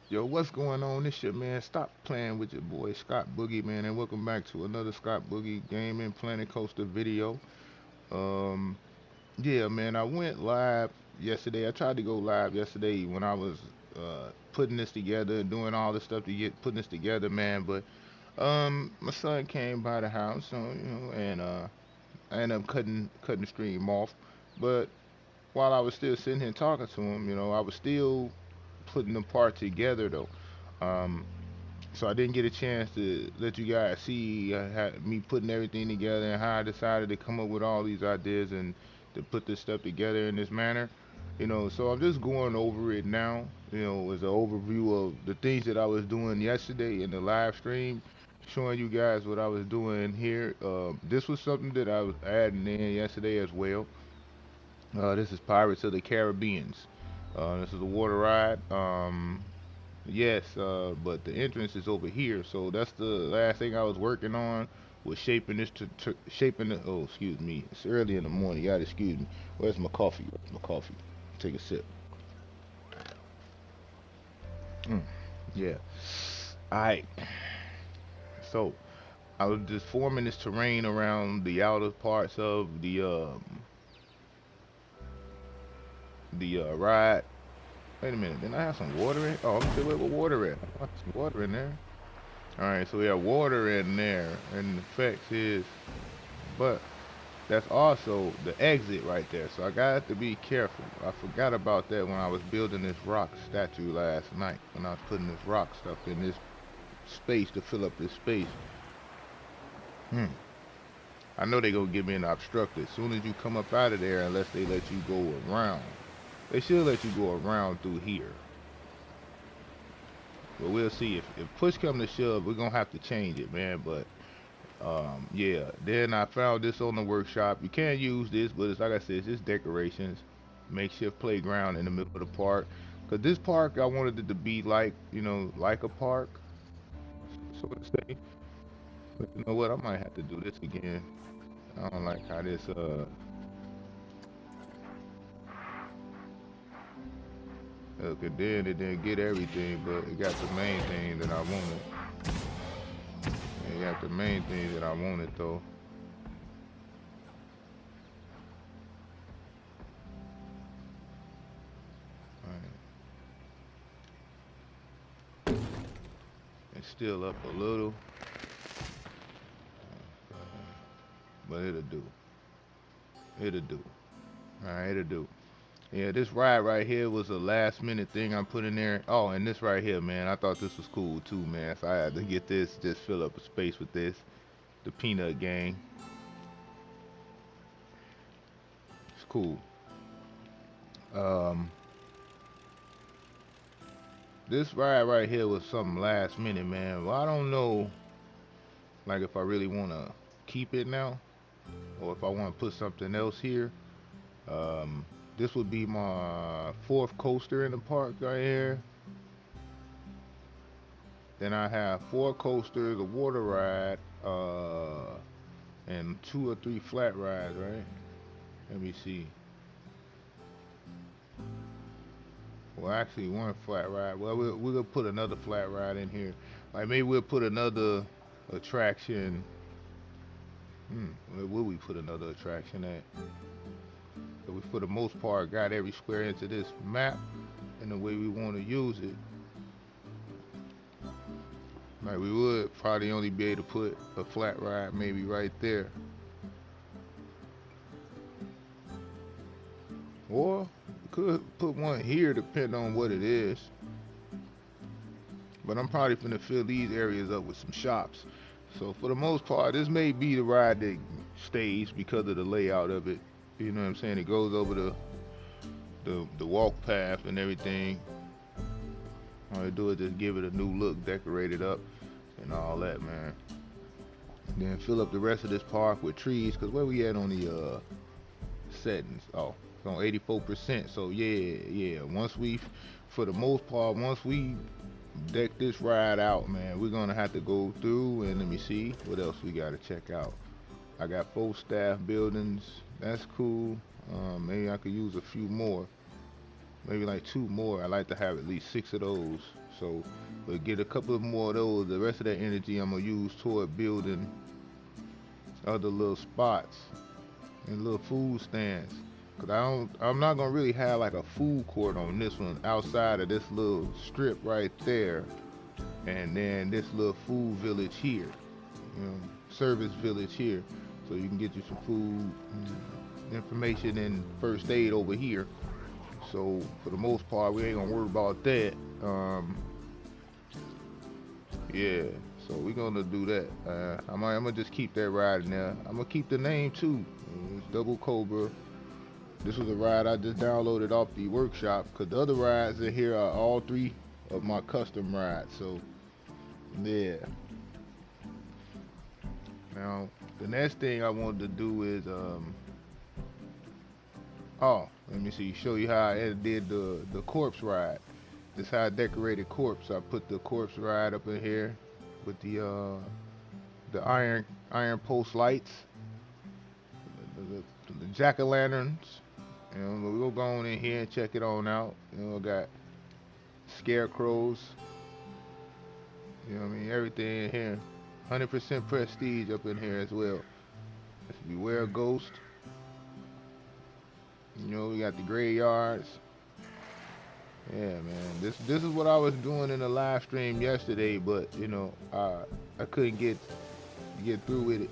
Yo, what's going on? This your man. Stop playing with your boy Scott Boogie, man, and welcome back to another Scott Boogie Gaming Planet Coaster video. Um, yeah, man, I went live yesterday. I tried to go live yesterday when I was putting this together, doing all this stuff to get putting this together, man. But my son came by the house, so and I ended up cutting the stream off. But while I was still sitting here talking to him, I was still putting the part together though. Um, so I didn't get a chance to let you guys see me putting everything together and how I decided to come up with all these ideas and to put this stuff together in this manner. So I'm just going over it now, as an overview of the things that I was doing yesterday in the live stream, showing you guys what I was doing here. This was something that I was adding in yesterday as well. This is Pirates of the Caribbeans. This is a water ride. Yes, but the entrance is over here, so that's the last thing I was working on was shaping this to shaping the. Oh, excuse me, it's early in the morning. You gotta excuse me. Where's my coffee? Where's my coffee? Take a sip. Mm, yeah. All right. So I was just forming this terrain around the outer parts of the ride. Wait a minute. Didn't I have some water in? Oh, I'm still where water at. I have some water in there. All right, so we have water in there, and the effects is, but that's also the exit right there. So I got to be careful. I forgot about that when I was building this rock statue last night. When I was putting this rock stuff in this space to fill up this space. Hmm. I know they gonna give me an obstruct as soon as you come up out of there, unless they let you go around. They should let you go around through here. But we'll see if push come to shove, we're gonna have to change it, man. But yeah. Then I found this on the workshop. You can't use this, but it's like I said, it's just decorations. Makeshift playground in the middle of the park. Cause this park, I wanted it to be like, like a park, so to say. But you know what? I might have to do this again. I don't like how this look, and then it didn't get everything, but it got the main thing that I wanted. It got the main thing that I wanted though. Alright. It's still up a little, but it'll do. It'll do. Alright, it'll do. Yeah, this ride right here was a last minute thing I put in there. Oh, and this right here, man, I thought this was cool too, man. So I had to get this, just fill up a space with this. The Peanut Gang. It's cool. Um, this ride right here was something last minute, man. Well, I don't know, like if I really want to keep it now, or if I want to put something else here. Um, this would be my fourth coaster in the park right here. Then I have four coasters, a water ride, and two or three flat rides, right? Let me see. Well, actually, one flat ride. Well, we're gonna put another flat ride in here. Like maybe we'll put another attraction. Where will we put another attraction at? So we, for the most part, got every square inch of this map and the way we want to use it. Like we would probably only be able to put a flat ride maybe right there. Or could put one here depending on what it is. But I'm probably gonna fill these areas up with some shops. So for the most part, this may be the ride that stays because of the layout of it. You know what I'm saying? It goes over the walk path and everything. All I do is just give it a new look, decorate it up, and all that, man. Then fill up the rest of this park with trees. Cause where we at on the settings? Oh, it's on 84%. So yeah, yeah. For the most part, once we deck this ride out, man, we're gonna have to go through and let me see what else we gotta check out. I got 4 staff buildings. That's cool. Maybe I could use a few more. maybe like 2 more. I like to have at least 6 of those. So, but get a couple of more of those. The rest of that energy I'm gonna use toward building other little spots and little food stands. Cause I'm not gonna really have like a food court on this one outside of this little strip right there, and then this little food village here, service village here, so you can get you some food, information, and first aid over here. So for the most part, we ain't gonna worry about that. Yeah. So we're gonna do that. I'm gonna just keep that ride in there. I'm gonna keep the name too. It's Double Cobra. This was a ride I just downloaded off the workshop, because the other rides in here are all 3 of my custom rides. So yeah. Now the next thing I wanted to do is let me see, show you how I did the corpse ride. This is how I decorated corpse. I put the corpse ride up in here with the iron post lights, the jack-o'-lanterns. We'll go on in here and check it on out. Got scarecrows. Everything in here. 100% prestige up in here as well. Beware ghost. We got the graveyards. Yeah, man. This is what I was doing in the live stream yesterday, but I couldn't get through with it.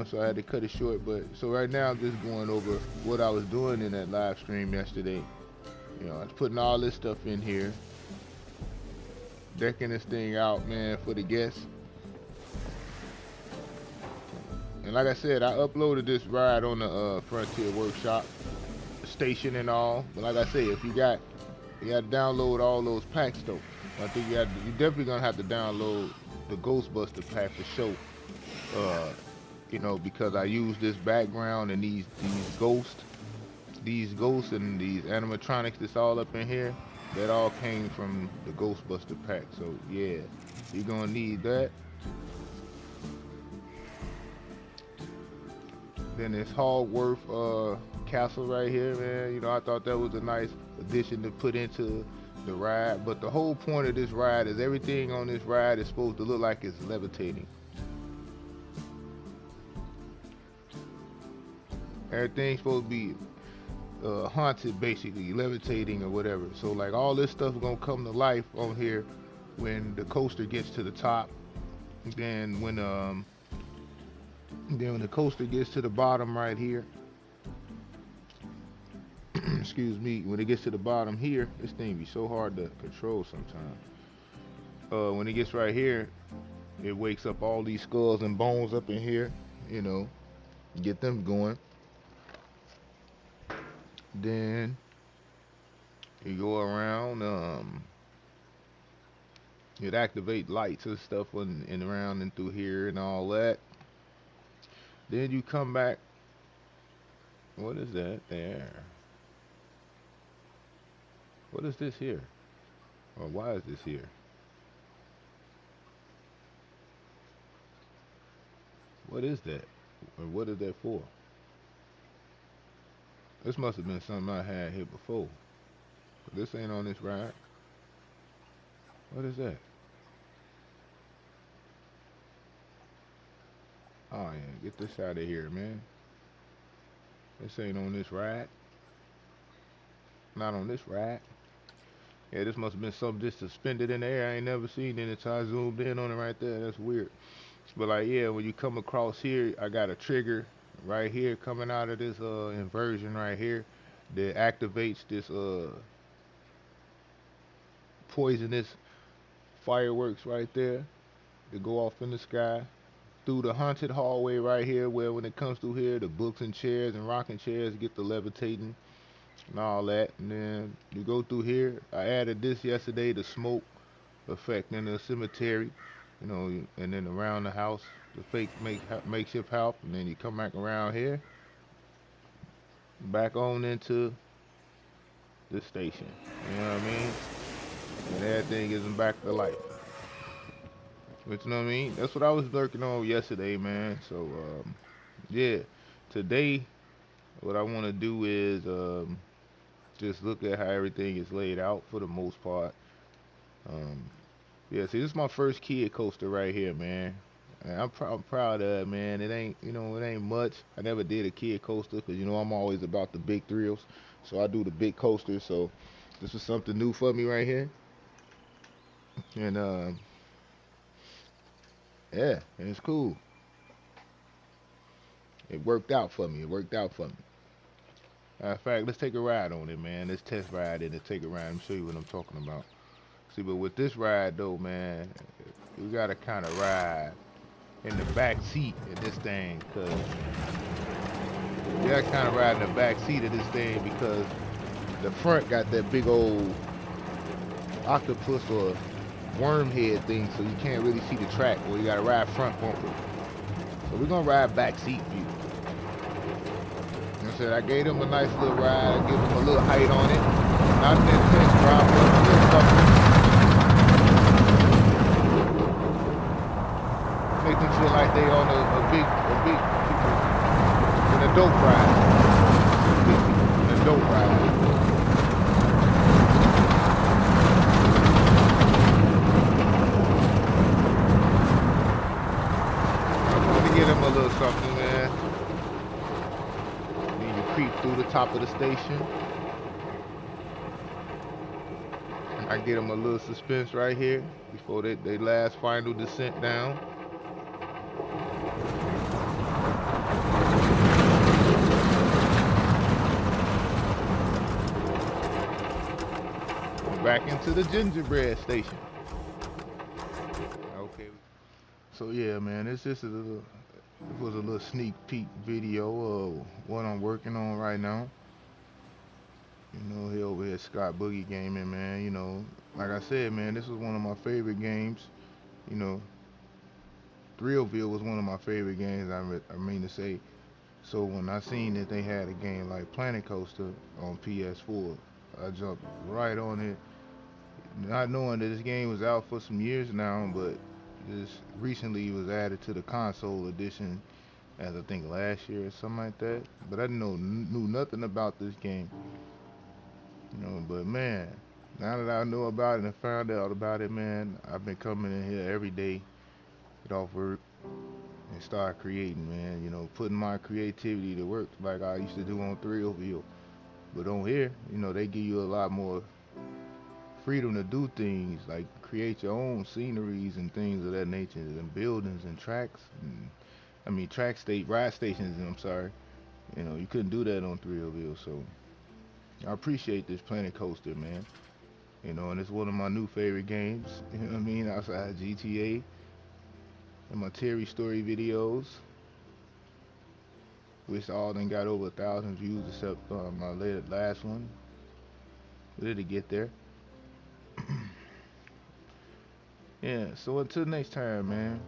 So I had to cut it short. But so right now I'm just going over what I was doing in that live stream yesterday. I was putting all this stuff in here, decking this thing out, man, for the guests. And like I said, I uploaded this ride on the Frontier Workshop station and all. But like I say, if you got to download all those packs though. I think you definitely gonna have to download the Ghostbuster pack for sure. Because I use this background and these ghosts and these animatronics that's all up in here, that all came from the Ghostbuster pack. So yeah, you're gonna need that. Then this Hallworth castle right here, man. I thought that was a nice addition to put into the ride. But the whole point of this ride is everything on this ride is supposed to look like it's levitating. Everything's supposed to be haunted, basically, levitating or whatever. So like all this stuff is gonna come to life on here when the coaster gets to the top. Then when the coaster gets to the bottom right here, excuse me, when it gets to the bottom here, this thing be so hard to control sometimes. When it gets right here, it wakes up all these skulls and bones up in here, get them going. Then you go around, it activate lights and stuff and around and through here and all that. Then you come back. What is that there? What is this here? Or why is this here? What is that? Or what is that for? This must have been something I had here before. But this ain't on this ride. What is that? Oh yeah, get this out of here, man. This ain't on this ride. Not on this ride. Yeah, this must have been something just suspended in the air. I ain't never seen it until I zoomed in on it right there. That's weird. But like, yeah, when you come across here, I got a trigger right here coming out of this inversion right here that activates this poisonous fireworks right there that go off in the sky through the haunted hallway right here, where when it comes through here, the books and chairs and rocking chairs get the levitating and all that. And then you go through here. I added this yesterday, the smoke effect in the cemetery, and then around the house, the fake makeshift house. And then you come back around here, back on into the station. You know what I mean? And everything is back to life. But you know what I mean? That's what I was working on yesterday, man. So, yeah. Today, what I want to do is Just look at how everything is laid out for the most part. Um, yeah, see, this is my first kid coaster right here, man. And I'm proud of it, man. It ain't, it ain't much. I never did a kid coaster because, I'm always about the big thrills. So I do the big coasters. So this was something new for me right here. And, yeah, and it's cool. It worked out for me. It worked out for me. Matter of fact, let's take a ride on it, man. Let's test ride it and take a ride. Let me show you what I'm talking about. See, but with this ride, though, man, you got to kind of ride in the back seat of this thing, because you got to kind of ride in the back seat of this thing because the front got that big old octopus or worm head thing, so you can't really see the track, or you got to ride front bumper. So we're going to ride back seat view. I said I gave them a nice little ride. I gave them a little height on it. Not an intense drop, but a little something. Make them feel like they on a big, an adult ride. An adult ride. I wanted to give them a little something, man. Creep through the top of the station. I get them a little suspense right here before they last final descent down. And back into the gingerbread station. Okay. So yeah, man, this is it was a little sneak peek video of what I'm working on right now. He over here at Scott Boogie Gaming, man. Like I said, man, this was one of my favorite games. You know, Thrillville was one of my favorite games, I mean to say. So when I seen that they had a game like Planet Coaster on PS4, I jumped right on it, not knowing that this game was out for some years now, but just recently it was added to the console edition, as I think last year or something like that. But I knew nothing about this game. But man, now that I know about it and found out about it, man, I've been coming in here every day, get off work, and start creating, man. Putting my creativity to work like I used to do on Thrillville. But on here, they give you a lot more freedom to do things, like create your own sceneries and things of that nature, and buildings and tracks, and ride stations. I'm sorry, you couldn't do that on Thrillville. So I appreciate this Planet Coaster, man. And it's one of my new favorite games. You know what I mean? Outside GTA and my Terry Story videos, which all done got over 1,000 views except my last one. We did get there. Yeah, so until next time, man.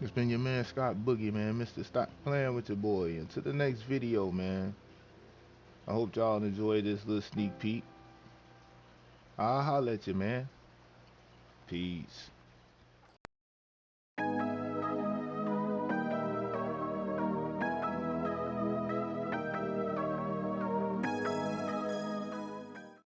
It's been your man Scott Boogie, man. Mr. Stop Playing with Your Boy. Until the next video, man. I hope y'all enjoyed this little sneak peek. I'll holler at you, man. Peace.